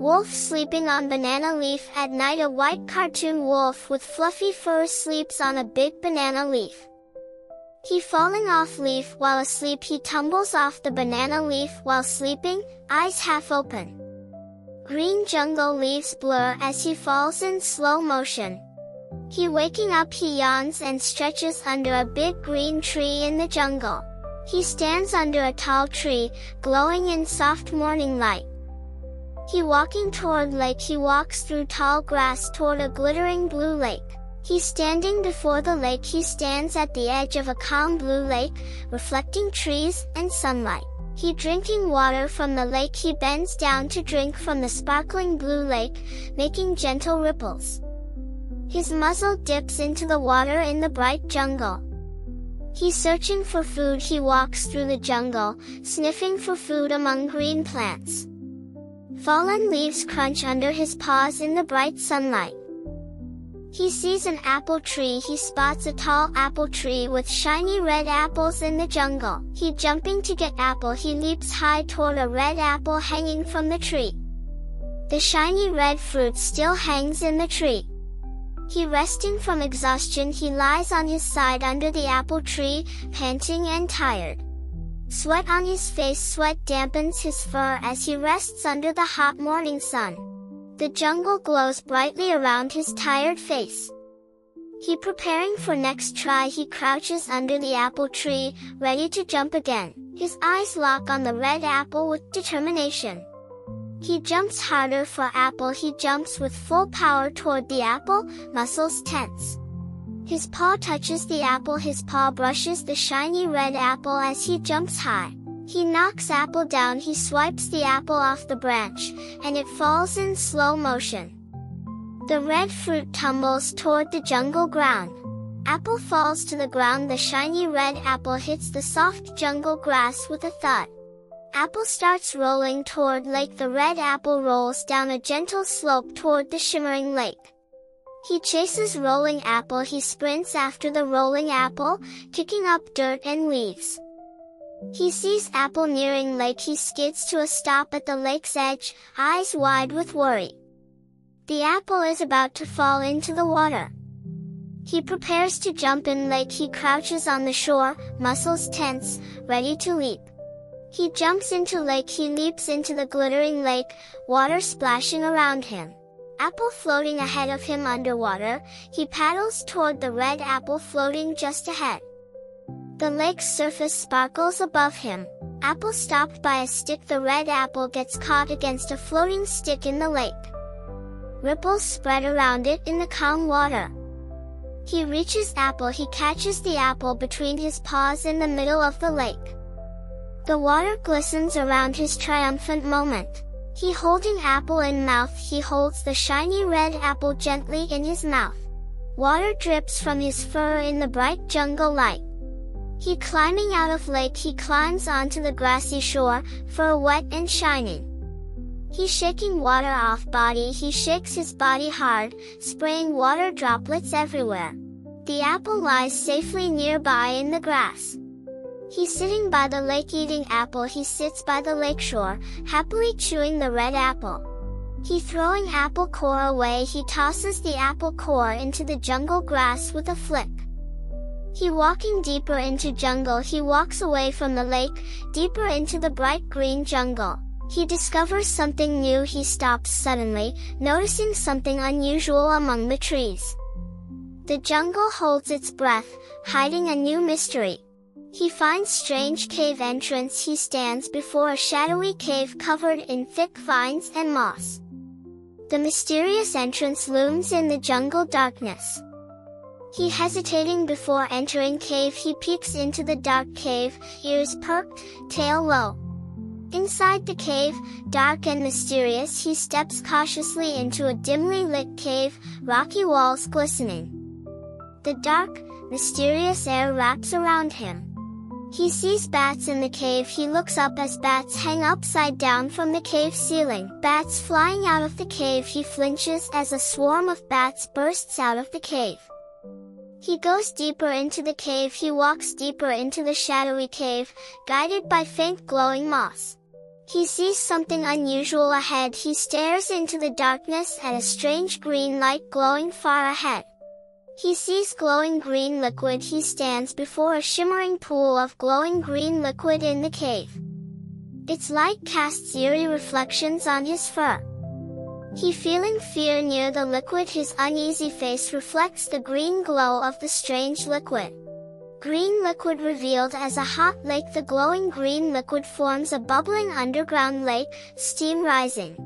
Wolf sleeping on banana leaf. At night a white cartoon wolf with fluffy fur sleeps on a big banana leaf. He falling off leaf. While asleep he tumbles off the banana leaf while sleeping, eyes half open. Green jungle leaves blur as he falls in slow motion. He waking up he yawns and stretches under a big green tree in the jungle. He stands under a tall tree, glowing in soft morning light. He walking toward lake. He walks through tall grass toward a glittering blue lake. He standing before the lake. He stands at the edge of a calm blue lake, reflecting trees and sunlight. He drinking water from the lake. He bends down to drink from the sparkling blue lake, making gentle ripples. His muzzle dips into the water in the bright jungle. He's searching for food. He walks through the jungle, sniffing for food among green plants. Fallen leaves crunch under his paws in the bright sunlight. He sees an apple tree. He spots a tall apple tree with shiny red apples in the jungle. He jumping to get apple. He leaps high toward a red apple hanging from the tree. The shiny red fruit still hangs in the tree. He resting from exhaustion. He lies on his side under the apple tree, panting and tired. Sweat on his face. Sweat dampens his fur as he rests under the hot morning sun. The jungle glows brightly around his tired face. He preparing for next try. He crouches under the apple tree, ready to jump again. His eyes lock on the red apple with determination. He jumps harder for apple. He jumps with full power toward the apple, muscles tense. His paw touches the apple. His paw brushes the shiny red apple as he jumps high. He knocks apple down. He swipes the apple off the branch, and it falls in slow motion. The red fruit tumbles toward the jungle ground. Apple falls to the ground. The shiny red apple hits the soft jungle grass with a thud. Apple starts rolling toward lake. The red apple rolls down a gentle slope toward the shimmering lake. He chases rolling apple. He sprints after the rolling apple, kicking up dirt and leaves. He sees apple nearing lake. He skids to a stop at the lake's edge, eyes wide with worry. The apple is about to fall into the water. He prepares to jump in lake. He crouches on the shore, muscles tense, ready to leap. He jumps into lake. He leaps into the glittering lake, water splashing around him. Apple floating ahead of him underwater. He paddles toward the red apple floating just ahead. The lake's surface sparkles above him. Apple stopped by a stick. The red apple gets caught against a floating stick in the lake. Ripples spread around it in the calm water. He reaches apple. He catches the apple between his paws in the middle of the lake. The water glistens around his triumphant moment. He holding apple in mouth. He holds the shiny red apple gently in his mouth. Water drips from his fur in the bright jungle light. He climbing out of lake. He climbs onto the grassy shore, fur wet and shining. He shaking water off body. He shakes his body hard, spraying water droplets everywhere. The apple lies safely nearby in the grass. He's sitting by the lake eating apple. He sits by the lake shore, happily chewing the red apple. He throwing apple core away. He tosses the apple core into the jungle grass with a flick. He walking deeper into jungle. He walks away from the lake, deeper into the bright green jungle. He discovers something new. He stops suddenly, noticing something unusual among the trees. The jungle holds its breath, hiding a new mystery. He finds strange cave entrance. He stands before a shadowy cave covered in thick vines and moss. The mysterious entrance looms in the jungle darkness. He hesitating before entering cave. He peeks into the dark cave, ears perked, tail low. Inside the cave, dark and mysterious, he steps cautiously into a dimly lit cave, rocky walls glistening. The dark, mysterious air wraps around him. He sees bats in the cave. He looks up as bats hang upside down from the cave ceiling. Bats flying out of the cave. He flinches as a swarm of bats bursts out of the cave. He goes deeper into the cave. He walks deeper into the shadowy cave, guided by faint glowing moss. He sees something unusual ahead. He stares into the darkness at a strange green light glowing far ahead. He sees glowing green liquid. He stands before a shimmering pool of glowing green liquid in the cave. Its light casts eerie reflections on his fur. He feeling fear near the liquid. His uneasy face reflects the green glow of the strange liquid. Green liquid revealed as a hot lake. The glowing green liquid forms a bubbling underground lake, steam rising.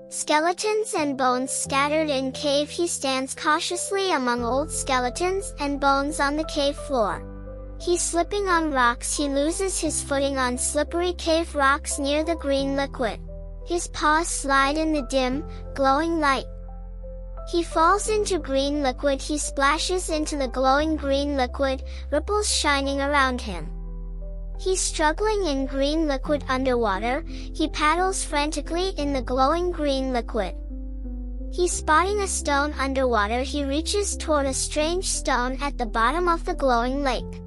Skeletons and bones scattered in cave. He stands cautiously among old skeletons and bones on the cave floor. He's slipping on rocks. He loses his footing on slippery cave rocks near the green liquid. His paws slide in the dim, glowing light. He falls into green liquid. He splashes into the glowing green liquid, ripples shining around him. He's struggling in green liquid underwater. He paddles frantically in the glowing green liquid. He's spotting a stone underwater. He reaches toward a strange stone at the bottom of the glowing lake.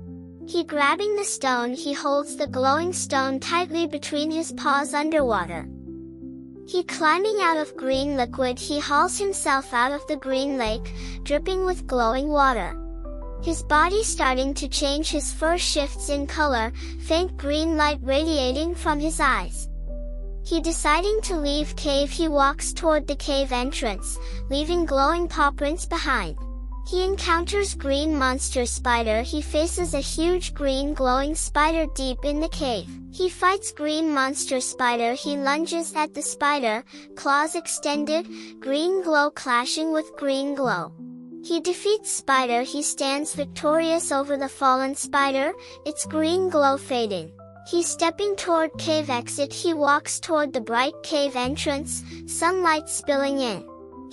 He grabbing the stone. He holds the glowing stone tightly between his paws underwater. He climbing out of green liquid. He hauls himself out of the green lake, dripping with glowing water. His body starting to change. His fur shifts in color, faint green light radiating from his eyes. He deciding to leave cave. He walks toward the cave entrance, leaving glowing paw prints behind. He encounters green monster spider. He faces a huge green glowing spider deep in the cave. He fights green monster spider. He lunges at the spider, claws extended, green glow clashing with green glow. He defeats spider. He stands victorious over the fallen spider, its green glow fading. He's stepping toward cave exit. He walks toward the bright cave entrance, sunlight spilling in.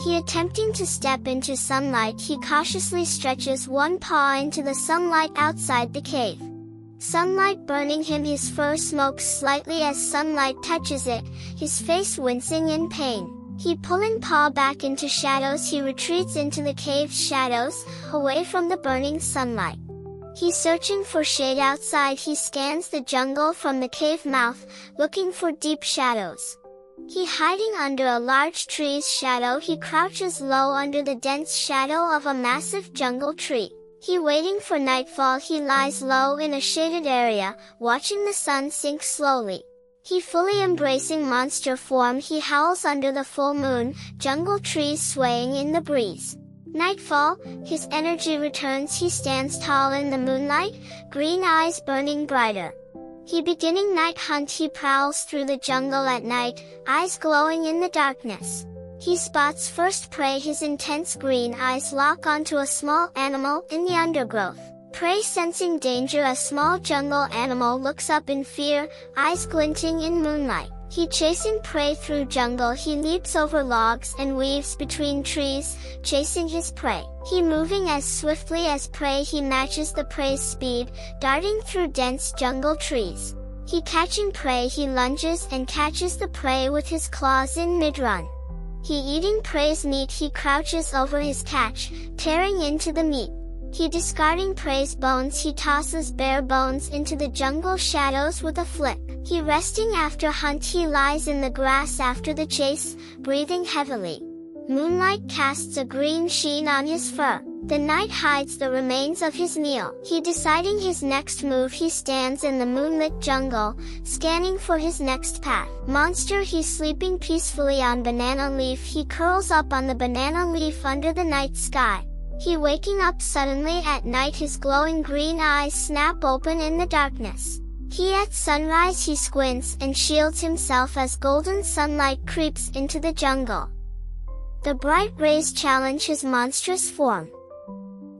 He attempting to step into sunlight. He cautiously stretches one paw into the sunlight outside the cave. Sunlight burning him. His fur smokes slightly as sunlight touches it, his face wincing in pain. He pulling paw back into shadows. He retreats into the cave's shadows, away from the burning sunlight. He's searching for shade outside. He scans the jungle from the cave mouth, looking for deep shadows. He hiding under a large tree's shadow. He crouches low under the dense shadow of a massive jungle tree. He waiting for nightfall. He lies low in a shaded area, watching the sun sink slowly. He fully embracing monster form. He howls under the full moon, jungle trees swaying in the breeze. Nightfall, his energy returns. He stands tall in the moonlight, green eyes burning brighter. He beginning night hunt. He prowls through the jungle at night, eyes glowing in the darkness. He spots first prey. His intense green eyes lock onto a small animal in the undergrowth. Prey sensing danger. A small jungle animal looks up in fear, eyes glinting in moonlight. He chasing prey through jungle. He leaps over logs and weaves between trees, chasing his prey. He moving as swiftly as prey. He matches the prey's speed, darting through dense jungle trees. He catching prey. He lunges and catches the prey with his claws in mid-run. He eating prey's meat. He crouches over his catch, tearing into the meat. He discarding prey's bones. He tosses bare bones into the jungle shadows with a flick. He resting after hunt. He lies in the grass after the chase, breathing heavily. Moonlight casts a green sheen on his fur. The night hides the remains of his meal. He deciding his next move. He stands in the moonlit jungle, scanning for his next path. Monster. He's sleeping peacefully on banana leaf. He curls up on the banana leaf under the night sky. He waking up suddenly at night. His glowing green eyes snap open in the darkness. He at sunrise. He squints and shields himself as golden sunlight creeps into the jungle. The bright rays challenge his monstrous form.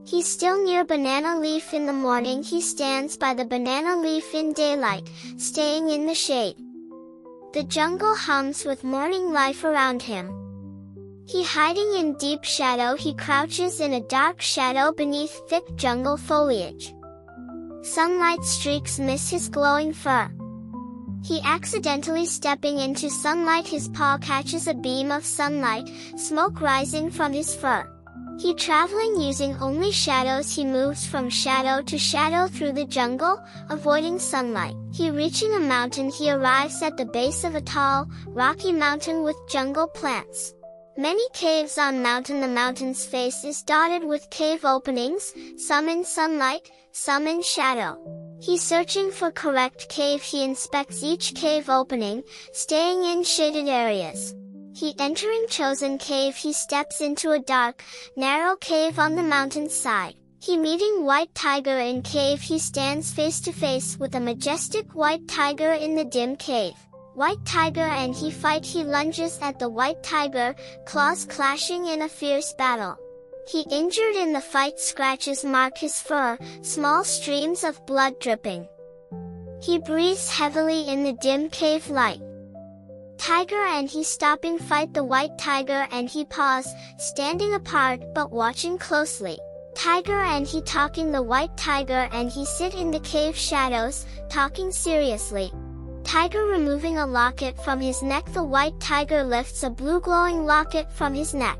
He's still near banana leaf in the morning. He stands by the banana leaf in daylight, staying in the shade. The jungle hums with morning life around him. He hiding in deep shadow. He crouches in a dark shadow beneath thick jungle foliage. Sunlight streaks miss his glowing fur. He accidentally stepping into sunlight. His paw catches a beam of sunlight, smoke rising from his fur. He traveling using only shadows. He moves from shadow to shadow through the jungle, avoiding sunlight. He reaching a mountain. He arrives at the base of a tall, rocky mountain with jungle plants. Many caves on mountain. The mountain's face is dotted with cave openings, some in sunlight, some in shadow. He's searching for correct cave. He inspects each cave opening, staying in shaded areas. He entering chosen cave. He steps into a dark, narrow cave on the mountain's side. He meeting white tiger in cave. He stands face to face with a majestic white tiger in the dim cave. White tiger and he fight. He lunges at the white tiger, claws clashing in a fierce battle. He injured in the fight. Scratches mark his fur, small streams of blood dripping. He breathes heavily in the dim cave light. Tiger and he stopping fight. The white tiger and he pause, standing apart but watching closely. Tiger and he talking. The white tiger and he sit in the cave shadows, talking seriously. Tiger removing a locket from his neck. The white tiger lifts a blue glowing locket from his neck.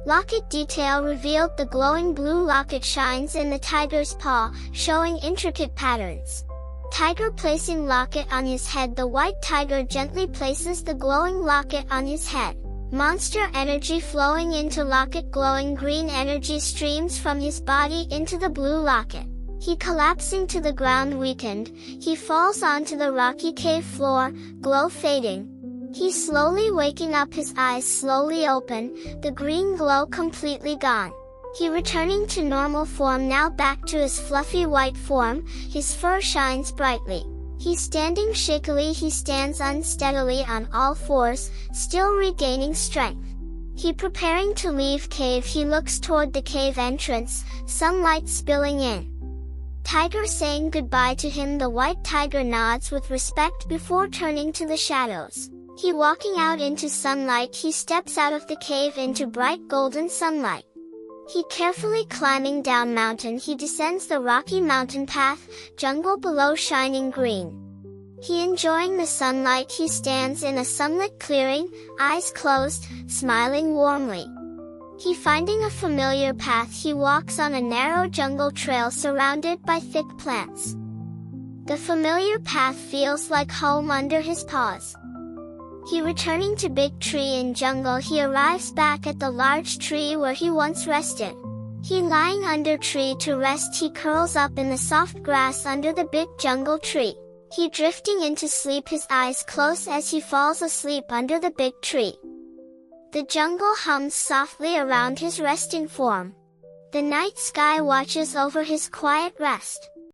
Locket detail revealed. The glowing blue locket shines in the tiger's paw, showing intricate patterns. Tiger placing locket on his head. The white tiger gently places the glowing locket on his head. Monster energy flowing into locket. Glowing green energy streams from his body into the blue locket. He collapsing to the ground weakened. He falls onto the rocky cave floor, glow fading. He slowly waking up. His eyes slowly open, the green glow completely gone. He returning to normal form. Now back to his fluffy white form. His fur shines brightly. He's standing shakily. He stands unsteadily on all fours, still regaining strength. He preparing to leave cave. He looks toward the cave entrance, sunlight spilling in. Tiger saying goodbye to him. The white tiger nods with respect before turning to the shadows. He walking out into sunlight. He steps out of the cave into bright golden sunlight. He carefully climbing down mountain. He descends the rocky mountain path, jungle below shining green. He enjoying the sunlight. He stands in a sunlit clearing, eyes closed, smiling warmly. He finding a familiar path. He walks on a narrow jungle trail surrounded by thick plants. The familiar path feels like home under his paws. He returning to big tree in jungle. He arrives back at the large tree where he once rested. He lying under tree to rest. He curls up in the soft grass under the big jungle tree. He drifting into sleep. His eyes close as he falls asleep under the big tree. The jungle hums softly around his resting form. The night sky watches over his quiet rest.